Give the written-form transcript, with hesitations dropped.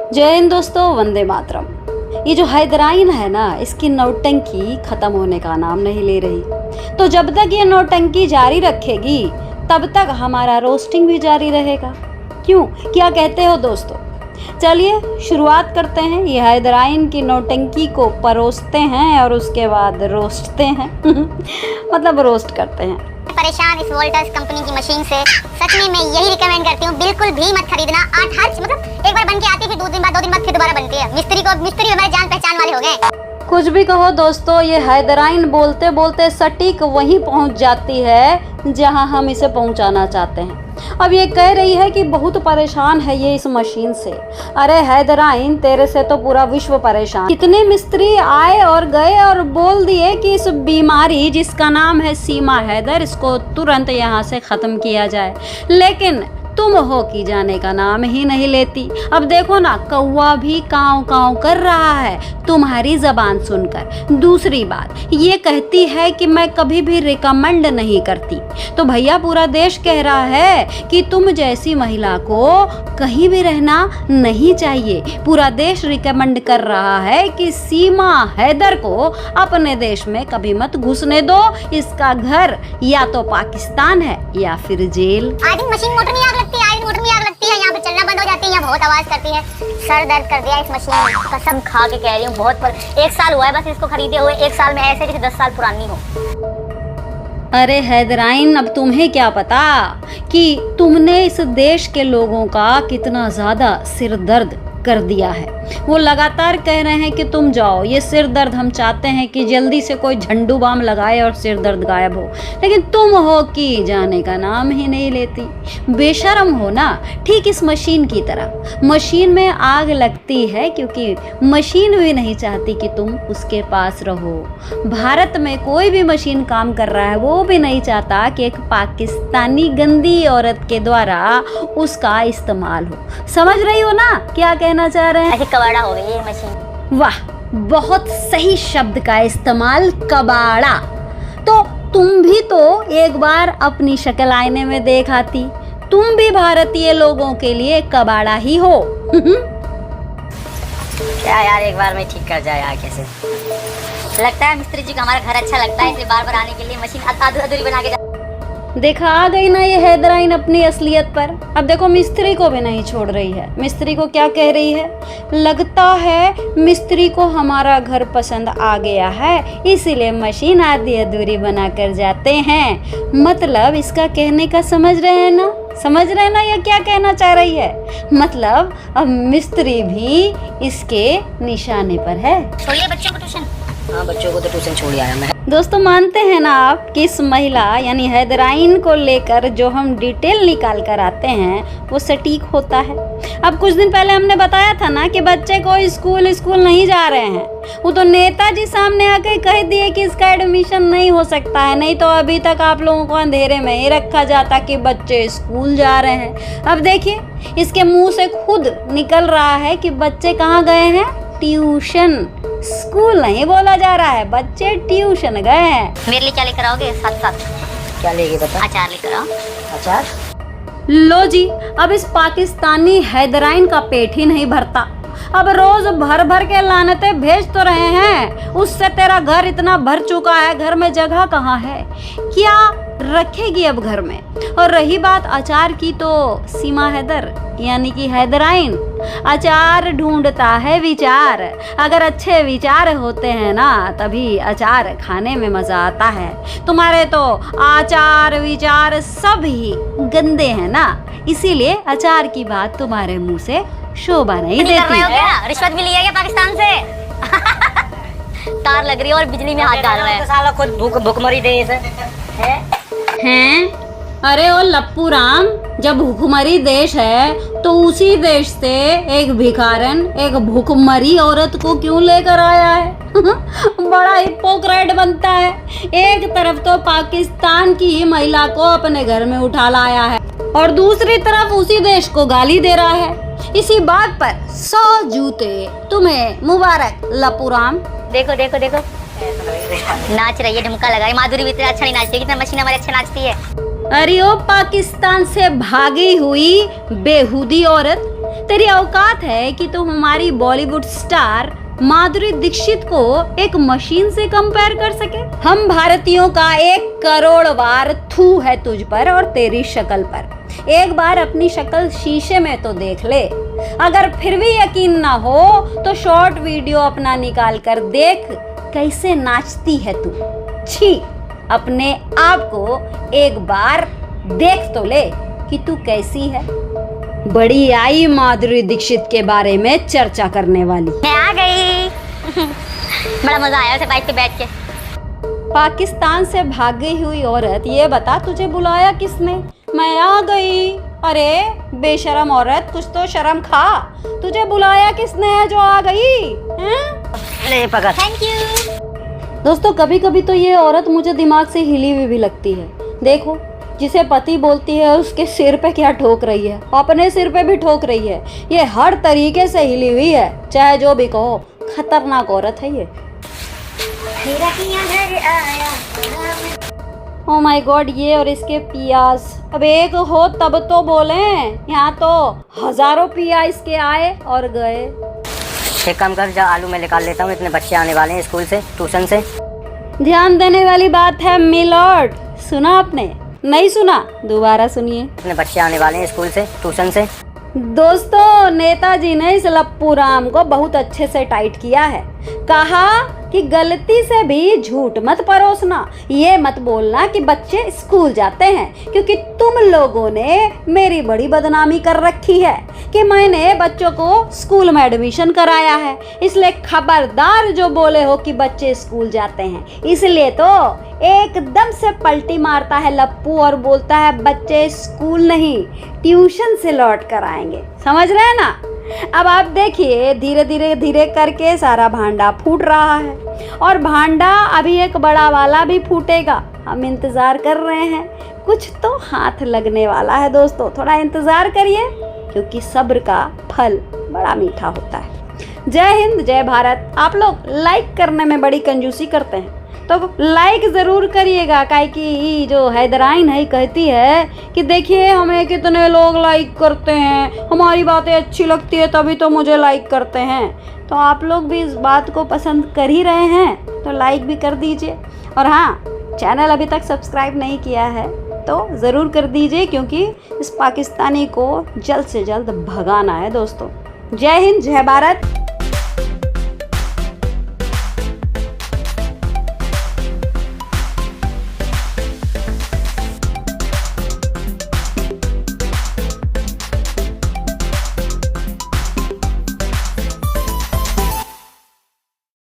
जय हिंद दोस्तों, वंदे मातरम। ये जो हैदराइन है ना, इसकी नौटंकी खत्म होने का नाम नहीं ले रही। तो जब तक ये नौटंकी जारी रखेगी तब तक हमारा रोस्टिंग भी जारी रहेगा। क्यों, क्या कहते हो दोस्तों? चलिए शुरुआत करते हैं। ये हैदराइन की नौटंकी को परोसते हैं और उसके बाद रोस्टते हैं मतलब रोस्ट करते हैं। परेशान इस वोल्टस कंपनी की मशीन से। सच में मैं यही रिकमेंड करती हूँ, बिल्कुल भी मत खरीदना। 8 हर्ज मतलब एक बार बन के आती है, फिर 2 दिन बाद फिर दोबारा बनती है। मिस्त्री हमारे जान पहचान वाले हो गए। कुछ भी कहो दोस्तों, ये हैदराइन बोलते बोलते सटीक वहीं पहुंच जाती है जहां हम इसे पहुंचाना चाहते हैं। अब ये कह रही है कि बहुत परेशान है ये इस मशीन से। अरे हैदराइन, तेरे से तो पूरा विश्व परेशान। कितने मिस्त्री आए और गए और बोल दिए कि इस बीमारी जिसका नाम है सीमा हैदर, इसको तुरंत यहाँ से ख़त्म किया जाए, लेकिन तुम हो कि जाने का नाम ही नहीं लेती। अब देखो ना, कौवा भी काँव काँव कर रहा है तुम्हारी जबान सुनकर। दूसरी बात, ये कहती है कि मैं कभी भी रिकमेंड नहीं करती। तो भैया, पूरा देश कह रहा है कि तुम जैसी महिला को कहीं भी रहना नहीं चाहिए। पूरा देश रिकमेंड कर रहा है कि सीमा हैदर को अपने देश में कभी मत घुसने दो। इसका घर या तो पाकिस्तान है या फिर जेल। आज मशीन मोटर में आग लगती है, आज मोटर में आग लगती है, यहाँ पे चलना बंद हो जाती है, यहाँ बहुत आवाज करती है। सर दर्द कर दिया इस मशीन ने, कसम खा के कह रही हूँ। बहुत 1 साल हुआ है बस इसको खरीदे हुए। 1 साल में ऐसे जैसे 10 साल पुरानी हो। अरे हैदराइन, अब तुम्हें क्या पता कि तुमने इस देश के लोगों का कितना ज्यादा सिर दर्द कर दिया है। वो लगातार कह रहे हैं कि तुम जाओ, ये सिर दर्द हम चाहते हैं कि जल्दी से कोई झंडू बाम लगाए और सिर दर्द गायब हो, लेकिन तुम हो कि जाने का नाम ही नहीं लेती। बेशरम हो ना, ठीक इस मशीन की तरह। मशीन में आग लगती है क्योंकि मशीन भी नहीं चाहती कि तुम उसके पास रहो। भारत में कोई भी मशीन काम कर रहा है, वो भी नहीं चाहता कि एक पाकिस्तानी गंदी औरत के द्वारा उसका इस्तेमाल हो। समझ रही हो ना क्या कहना चाह रहे हैं? कबाड़ा हो गई ये मशीन। वाह, बहुत सही शब्द का इस्तेमाल, कबाड़ा। तो तुम भी तो एक बार अपनी शक्ल आईने में देख आती। तुम भी भारतीय लोगों के लिए कबाड़ा ही हो। क्या यार, एक बार में ठीक कर जाए यार। कैसे लगता है मिस्त्री जी को हमारा घर अच्छा लगता है, इसलिए बार बार आने के लिए मशीन अधूरी बना के देखा, आ गई ना ये हैदराइन अपनी असलियत पर। अब देखो, मिस्त्री को भी नहीं छोड़ रही है। मिस्त्री को क्या कह रही है? लगता है मिस्त्री को हमारा घर पसंद आ गया है, इसीलिए मशीन आधी अधूरी बना कर जाते हैं। मतलब इसका कहने का समझ रहे हैं ना? समझ रहे हैं ना ये क्या कहना चाह रही है? मतलब अब मिस्त्री भी इसके निशाने पर है। छोड़िए बच्चों को ट्यूशन। हाँ, बच्चों को तो ट्यूशन छोड़ आया मैं। दोस्तों, मानते हैं ना आप कि इस महिला यानी हैदराइन को लेकर जो हम डिटेल निकाल कर आते हैं वो सटीक होता है। अब कुछ दिन पहले हमने बताया था ना कि बच्चे को स्कूल नहीं जा रहे हैं। वो तो नेताजी सामने आके कह दिए कि इसका एडमिशन नहीं हो सकता है, नहीं तो अभी तक आप लोगों को अंधेरे में ही रखा जाता कि बच्चे स्कूल जा रहे हैं। अब देखिए, इसके मुंह से खुद निकल रहा है कि बच्चे कहाँ गए हैं? ट्यूशन। स्कूल नहीं बोला जा रहा है, बच्चे ट्यूशन गए हैं। मेरे लिए क्या लेकर आओगे? साथ क्या लेके बता? अचार लेकर आओ। अचार? लो जी, अब इस पाकिस्तानी हैदराइन का पेट ही नहीं भरता। अब रोज भर भर के लानते भेज तो रहे हैं, उससे तेरा घर इतना भर चुका है, घर में जगह कहाँ है? क्या रखेगी अब घर में? और रही बात अचार की, तो सीमा हैदर यानी कि हैदराइन अचार ढूंढता है विचार। अगर अच्छे विचार होते हैं ना, तभी अचार खाने में मजा आता है। तुम्हारे तो आचार विचार सब ही गंदे हैं ना, इसीलिए अचार की बात तुम्हारे मुंह से शोभा नहीं देती। रिश्वत भी लिया क्या पाकिस्तान से? तार लग रही है और बिजली में हाथ डाल रहे हैं। साला खुद भूखमरी देश है। हैं? अरे ओ लप्पू राम, जब भूखमरी देश है तो उसी देश से एक भिखारन, एक भूखमरी औरत को क्यों लेकर आया है? बड़ा हिपोक्रेट बनता है। एक तरफ तो पाकिस्तान की ही महिला को अपने घर में उठा लाया है और दूसरी तरफ उसी देश को गाली दे रहा है। इसी बात पर 100 जूते तुम्हें मुबारक लप्पू राम। देखो देखो देखो, नाच रही है, ढुमका लगाई। माधुरी भी इतना अच्छा नहीं नाचती, कितना मशीन हमारी अच्छा नाचती है। अरे ओ पाकिस्तान से भागी हुई बेहुदी औरत, तेरी औकात है कि तुम हमारी बॉलीवुड स्टार माधुरी दीक्षित को एक मशीन से कंपेयर कर सके? हम भारतीयों का 1 करोड़ बार थू है तुझ पर और तेरी शक्ल पर। एक बार अपनी शक्ल शीशे में तो देख ले। अगर फिर भी यकीन ना हो तो शॉर्ट वीडियो अपना निकाल कर देख कैसे नाचती है तू। छी, अपने आप को एक बार देख तो ले कि तू कैसी है। बड़ी आई माधुरी दीक्षित के बारे में चर्चा करने वाली। मैं आ गई। बड़ा मजा आया उसे बाइक पे बैठ के। पाकिस्तान से भाग गई हुई औरत, ये बता तुझे बुलाया किसने? मैं आ गई। अरे बेशरम औरत, कुछ तो शर्म खा। तुझे बुलाया किसने है जो आ गई हैं? ले पकड़। Thank you. दोस्तों, कभी कभी तो ये औरत मुझे दिमाग से हिली हुई भी लगती है। देखो, जिसे पति बोलती है उसके सिर पे क्या ठोक रही है, अपने सिर पे भी ठोक रही है। ये हर तरीके से हिली हुई है, चाहे जो भी कहो। खतरनाक औरत है ये। ओ माय गॉड, ये और इसके पियाज। अब एक हो तब तो बोलें, यहाँ तो हजारों पिया इसके आए और गए। एक काम कर, जा आलू मैं निकाल लेता हूँ, इतने बच्चे आने वाले हैं स्कूल से, ट्यूशन से। ध्यान देने वाली बात है मिलॉर्ड। सुना आपने? नहीं सुना? दोबारा सुनिए। इतने बच्चे आने वाले हैं स्कूल से, ट्यूशन से। दोस्तों, नेताजी ने इस लप्पू राम को बहुत अच्छे से टाइट किया है। कहा कि गलती से भी झूठ मत परोसना, ये मत बोलना कि बच्चे स्कूल जाते हैं, क्योंकि तुम लोगों ने मेरी बड़ी बदनामी कर रखी है कि मैंने बच्चों को स्कूल में एडमिशन कराया है। इसलिए खबरदार जो बोले हो कि बच्चे स्कूल जाते हैं। इसलिए तो एकदम से पलटी मारता है लप्पू और बोलता है बच्चे स्कूल नहीं ट्यूशन से लौट कर आएंगे। समझ रहे हैं ना? अब आप देखिए, धीरे धीरे करके सारा भांडा फूट रहा है और भांडा अभी एक बड़ा वाला भी फूटेगा। हम इंतजार कर रहे हैं, कुछ तो हाथ लगने वाला है। दोस्तों, थोड़ा इंतजार करिए, क्योंकि सब्र का फल बड़ा मीठा होता है। जय हिंद, जय भारत। आप लोग लाइक करने में बड़ी कंजूसी करते हैं, तो लाइक ज़रूर करिएगा। काहे कि जो हैदराइन है कहती है कि देखिए हमें कितने लोग लाइक करते हैं, हमारी बातें अच्छी लगती है तभी तो मुझे लाइक करते हैं। तो आप लोग भी इस बात को पसंद कर ही रहे हैं, तो लाइक भी कर दीजिए। और हाँ, चैनल अभी तक सब्सक्राइब नहीं किया है तो ज़रूर कर दीजिए, क्योंकि इस पाकिस्तानी को जल्द से जल्द भगाना है दोस्तों। जय हिंद, जय भारत।